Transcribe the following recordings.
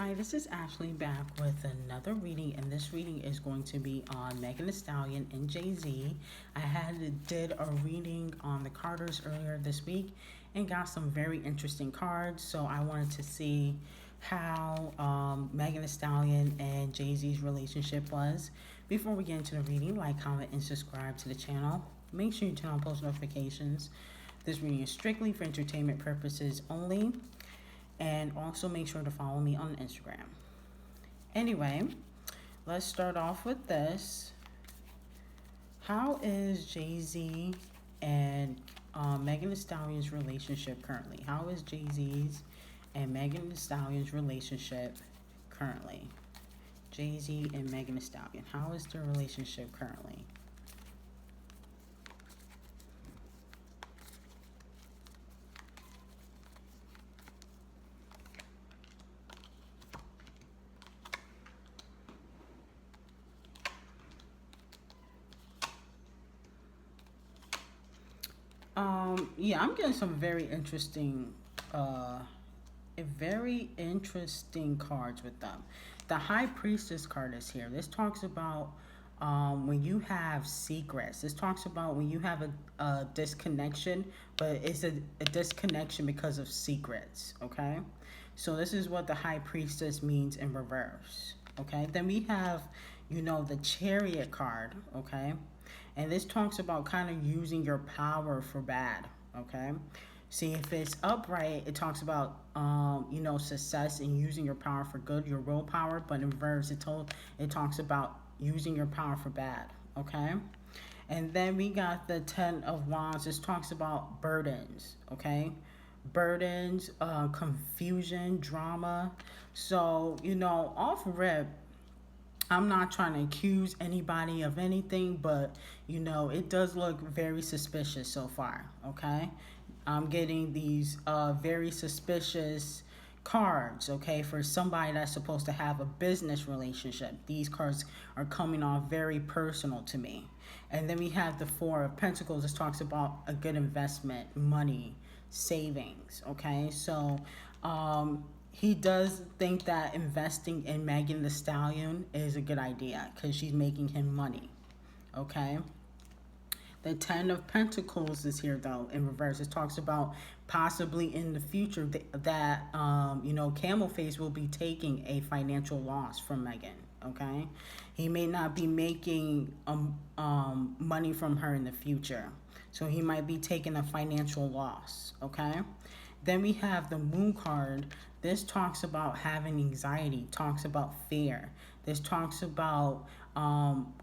Hi, this is Ashley back with another reading, and this reading is going to be on Megan Thee Stallion and Jay Z. Did a reading on the Carters earlier this week and got some very interesting cards. So I wanted to see how Megan Thee Stallion and Jay Z's relationship was. Before we get into the reading, like, comment, and subscribe to the channel. Make sure you turn on post notifications. This reading is strictly for entertainment purposes only. And also make sure to follow me on Instagram. Anyway, let's start off with this. How is Jay Z and Megan Thee Stallion's relationship currently? How is Jay Z's and Megan Thee Stallion's relationship currently? Jay Z and Megan Thee Stallion. How is their relationship currently? Yeah, I'm getting some very interesting cards with them. The High Priestess card is here. This talks about when you have secrets. This talks about when you have a disconnection, but it's a disconnection because of secrets, okay? So this is what the High Priestess means in reverse, okay? Then we have, the Chariot card, okay? And this talks about kind of using your power for bad, okay? See, if it's upright, it talks about, success and using your power for good, your willpower. But in reverse, it talks about using your power for bad, okay? And then we got the Ten of Wands. This talks about burdens, okay? Burdens, confusion, drama. So, off rip, I'm not trying to accuse anybody of anything, but it does look very suspicious so far, okay? I'm getting these very suspicious cards, okay, for somebody that's supposed to have a business relationship. These cards are coming off very personal to me. And then we have the Four of Pentacles. This talks about a good investment, money, savings, okay? So, he does think that investing in Megan Thee Stallion is a good idea because she's making him money, okay? The Ten of Pentacles is here, though, in reverse. It talks about possibly in the future that Camel Face will be taking a financial loss from Megan, okay? He may not be making money from her in the future. So he might be taking a financial loss, okay? Then we have the Moon card. This talks about having anxiety, talks about fear. This talks about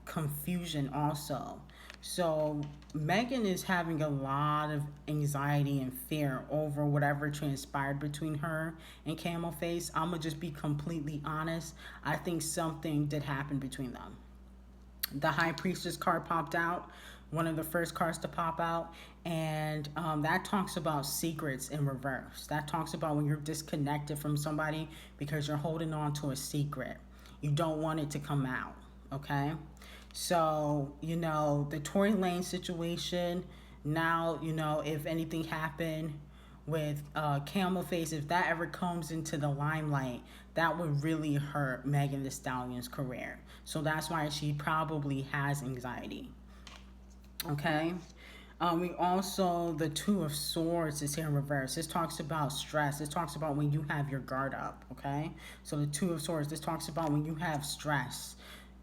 confusion also. So Megan is having a lot of anxiety and fear over whatever transpired between her and Camel Face. I'm going to just be completely honest. I think something did happen between them. The High Priestess card popped out, one of the first cards to pop out, and that talks about secrets in reverse. That talks about when you're disconnected from somebody because you're holding on to a secret. You don't want it to come out, okay? So, the Tory Lane situation, now, if anything happened with Camel Face, if that ever comes into the limelight, that would really hurt Megan Thee Stallion's career. So that's why she probably has anxiety. Okay. We also, the Two of Swords is here in reverse. This talks about stress. This talks about when you have your guard up. Okay. So the Two of Swords, this talks about when you have stress.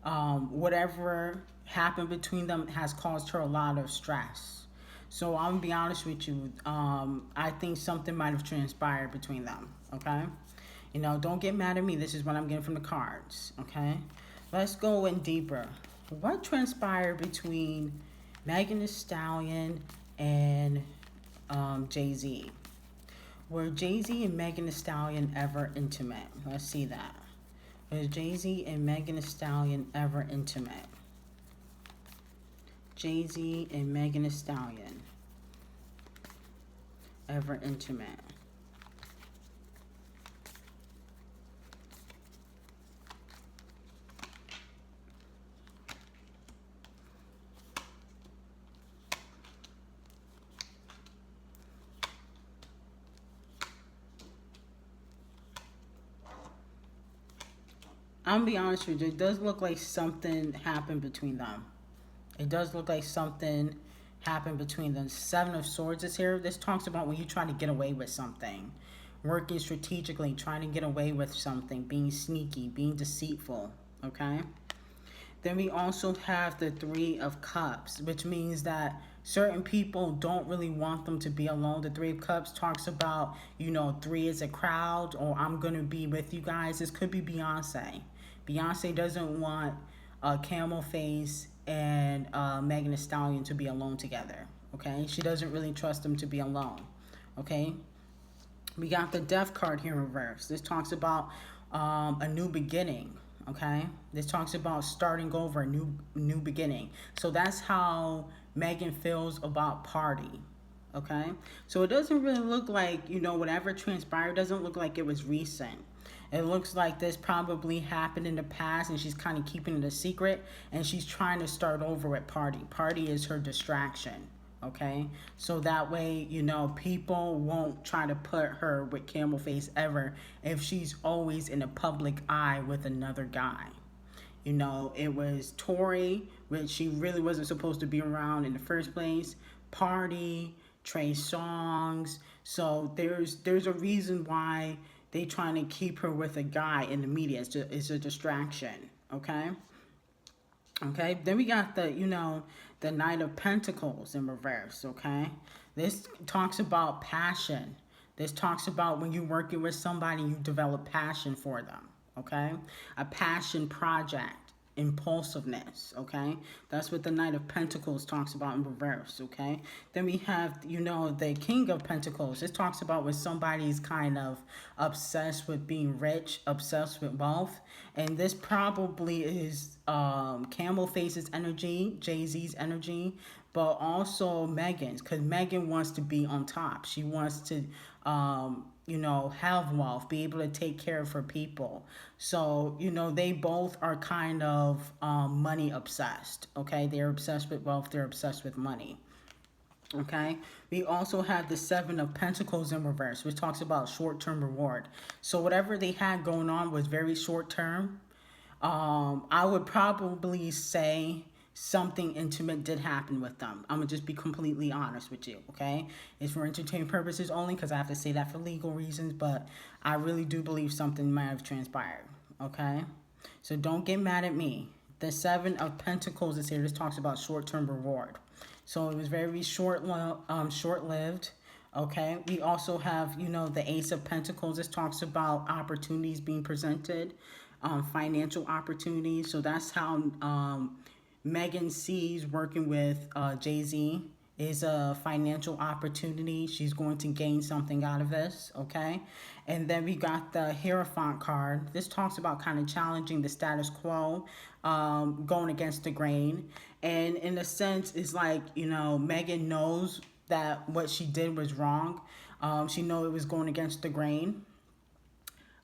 Whatever happened between them has caused her a lot of stress. So I'm gonna be honest with you. I think something might have transpired between them. Okay. Don't get mad at me. This is what I'm getting from the cards. Okay. Let's go in deeper. What transpired between Megan Thee Stallion and Jay Z? Were Jay Z and Megan Thee Stallion ever intimate? Let's see that. Was Jay Z and Megan Thee Stallion ever intimate? Jay Z and Megan Thee Stallion ever intimate? I'm gonna be honest with you. It does look like something happened between them. It does look like something happened between them. Seven of Swords is here. This talks about when you try to get away with something, working strategically, trying to get away with something, being sneaky, being deceitful. Okay. Then we also have the Three of Cups, which means that certain people don't really want them to be alone. The Three of Cups talks about, three is a crowd, or I'm going to be with you guys. This could be Beyonce. Beyonce doesn't want Camel Face and Megan Thee Stallion to be alone together. Okay? She doesn't really trust them to be alone. Okay? We got the Death card here in reverse. This talks about a new beginning. Okay, this talks about starting over, a new beginning. So that's how Megan feels about Party. Okay, so it doesn't really look like, whatever transpired doesn't look like it was recent. It looks like this probably happened in the past and she's kind of keeping it a secret, and she's trying to start over at Party. Party is her distraction. Okay, so that way, people won't try to put her with Camel Face ever if she's always in the public eye with another guy. It was Tori, which she really wasn't supposed to be around in the first place. Party, Trey Songz. So there's a reason why they trying to keep her with a guy in the media. It's a distraction. Okay. Okay, then we got the Knight of Pentacles in reverse. Okay, this talks about passion. This talks about when you're working with somebody, you develop passion for them. Okay, a passion project, impulsiveness. Okay, that's what the Knight of Pentacles talks about in reverse. Okay, then we have the King of Pentacles. This talks about when somebody's kind of obsessed with being rich, obsessed with wealth, and this probably is Camel Face's energy, Jay Z's energy, but also Megan's, because Megan wants to be on top. She wants to have wealth, be able to take care of her people. So, they both are kind of money obsessed. Okay, they're obsessed with wealth, they're obsessed with money. Okay, we also have the Seven of Pentacles in reverse, which talks about short-term reward. So whatever they had going on was very short-term. I would probably say something intimate did happen with them. I'm gonna just be completely honest with you. Okay, it's for entertainment purposes only, because I have to say that for legal reasons, but I really do believe something might have transpired. Okay, so don't get mad at me. The Seven of Pentacles is here. This talks about short-term reward. So it was very short-lived. Okay, we also have, the Ace of Pentacles. This talks about opportunities being presented, financial opportunities. So that's how Megan sees working with Jay Z is a financial opportunity. She's going to gain something out of this, okay? And then we got the Hierophant card. This talks about kind of challenging the status quo, going against the grain. And in a sense, it's like, Megan knows that what she did was wrong. She knows it was going against the grain.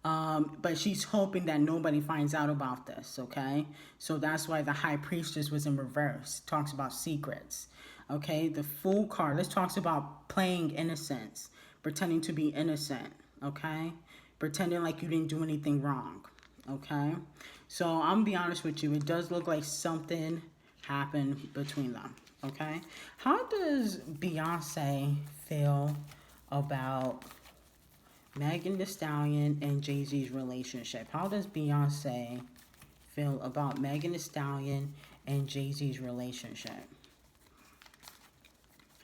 But she's hoping that nobody finds out about this, okay? So that's why the High Priestess was in reverse. Talks about secrets, okay? The Fool card, this talks about playing innocence, pretending to be innocent, okay? Pretending like you didn't do anything wrong, okay? So I'm gonna be honest with you, it does look like something happened between them, okay? How does Beyonce feel about Megan Thee Stallion and Jay Z's relationship? How does Beyonce feel about Megan Thee Stallion and Jay Z's relationship?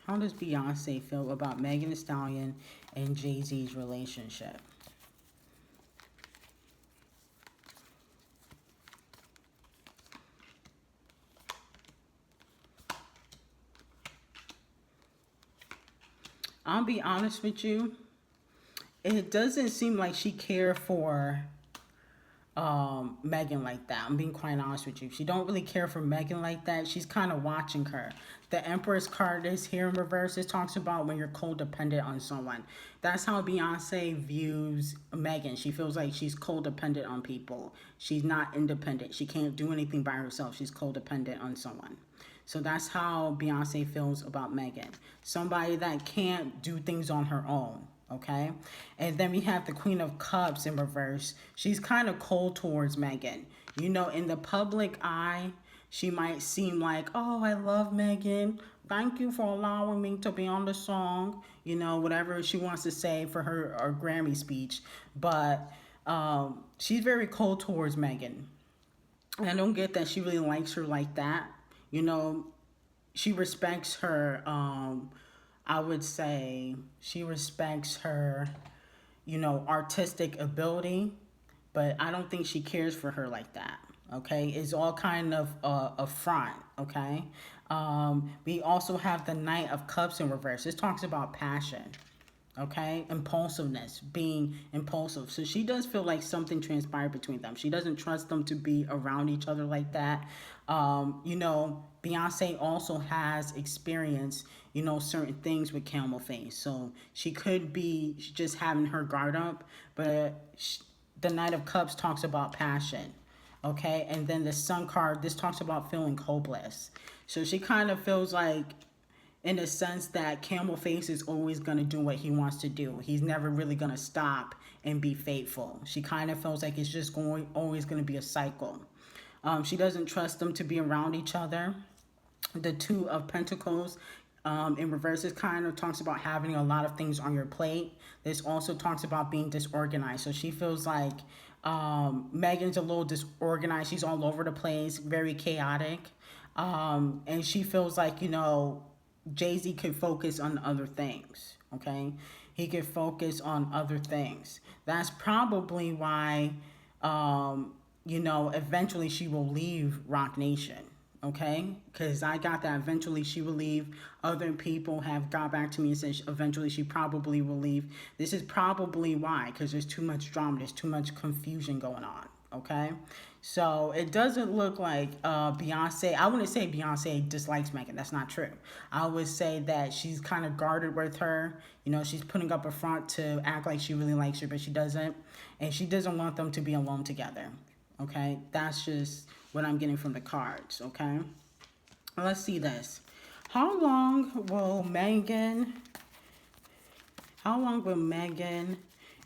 How does Beyonce feel about Megan Thee Stallion and Jay Z's relationship? I'll be honest with you. It doesn't seem like she cared for Megan like that. I'm being quite honest with you. She don't really care for Megan like that. She's kind of watching her. The Empress card is here in reverse. It talks about when you're codependent on someone. That's how Beyonce views Megan. She feels like she's codependent on people. She's not independent. She can't do anything by herself. She's codependent on someone. So that's how Beyonce feels about Megan. Somebody that can't do things on her own. Okay. And then we have the Queen of Cups in reverse. She's kind of cold towards Megan. You know, in the public eye, she might seem like, oh, I love Megan. Thank you for allowing me to be on the song. You know, whatever she wants to say for her Grammy speech. But she's very cold towards Megan. And I don't get that she really likes her like that. You know, she respects her, I would say she respects her, you know, artistic ability, but I don't think she cares for her like that. Okay, it's all kind of a front. Okay, we also have the Knight of Cups in reverse. This talks about passion. Okay, impulsiveness, being impulsive. So she does feel like something transpired between them. She doesn't trust them to be around each other like that. You know, Beyonce also has experience, you know, certain things with camel face. So she could be just having her guard up, but the Knight of Cups talks about passion. Okay, and then the Sun card, this talks about feeling hopeless. So she kind of feels like, in the sense that Camel Face is always going to do what he wants to do. He's never really going to stop and be faithful. She kind of feels like it's just always going to be a cycle. She doesn't trust them to be around each other. The Two of Pentacles in reverse, it kind of talks about having a lot of things on your plate. This also talks about being disorganized. So she feels like Megan's a little disorganized. She's all over the place, very chaotic. And she feels like, you know, Jay Z could focus on other things. Okay, he could focus on other things. That's probably why, you know, eventually she will leave Rock Nation. Okay, because I got that eventually she will leave. Other people have got back to me and said eventually she probably will leave. This is probably why, because there's too much drama, there's too much confusion going on. Okay, so it doesn't look like Beyonce. I wouldn't say Beyonce dislikes Megan. That's not true. I would say that she's kind of guarded with her. You know, she's putting up a front to act like she really likes her, but she doesn't. And she doesn't want them to be alone together. Okay, that's just what I'm getting from the cards. Okay, let's see this. How long will Megan? How long will Megan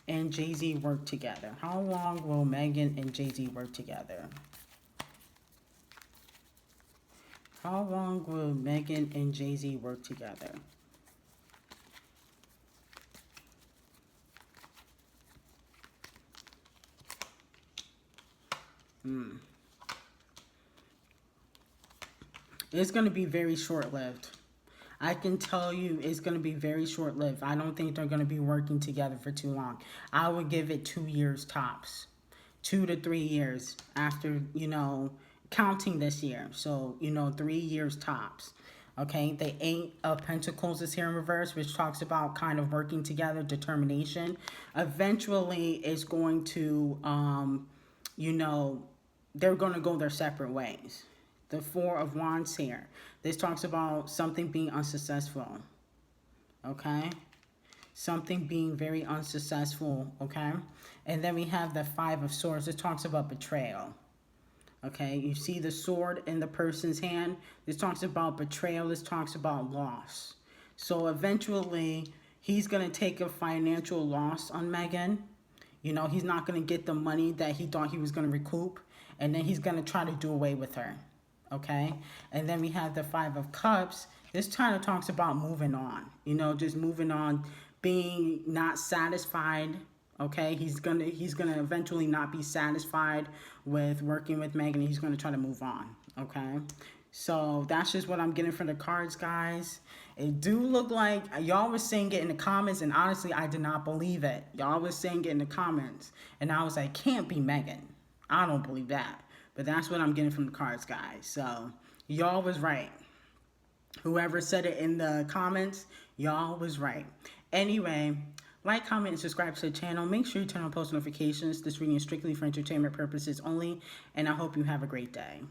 and Jay Z work together? How long will Megan and Jay Z work together? How long will Megan and Jay Z work together? It's going to be very short-lived. I can tell you it's going to be very short-lived. I don't think they're going to be working together for too long. I would give it 2 years tops. 2 to 3 years after, you know, counting this year. So, you know, 3 years tops. Okay, the Eight of Pentacles is here in reverse, which talks about kind of working together, determination. Eventually, it's going to, you know, they're going to go their separate ways. The Four of Wands here. This talks about something being unsuccessful. Okay? Something being very unsuccessful. Okay? And then we have the Five of Swords. It talks about betrayal. Okay? You see the sword in the person's hand. This talks about betrayal. This talks about loss. So eventually, he's going to take a financial loss on Megan. You know, he's not going to get the money that he thought he was going to recoup. And then he's going to try to do away with her. Okay, and then we have the Five of Cups. This kind of talks about moving on, you know, just moving on, being not satisfied. Okay, he's gonna eventually not be satisfied with working with Megan. He's gonna try to move on. Okay, so that's just what I'm getting from the cards, guys. It do look like y'all was saying it in the comments, and honestly, I did not believe it. Y'all was saying it in the comments, and I was like, can't be Megan. I don't believe that. But that's what I'm getting from the cards, guys. So, y'all was right. Whoever said it in the comments, y'all was right. Anyway, like, comment, and subscribe to the channel. Make sure you turn on post notifications. This reading is strictly for entertainment purposes only. And I hope you have a great day.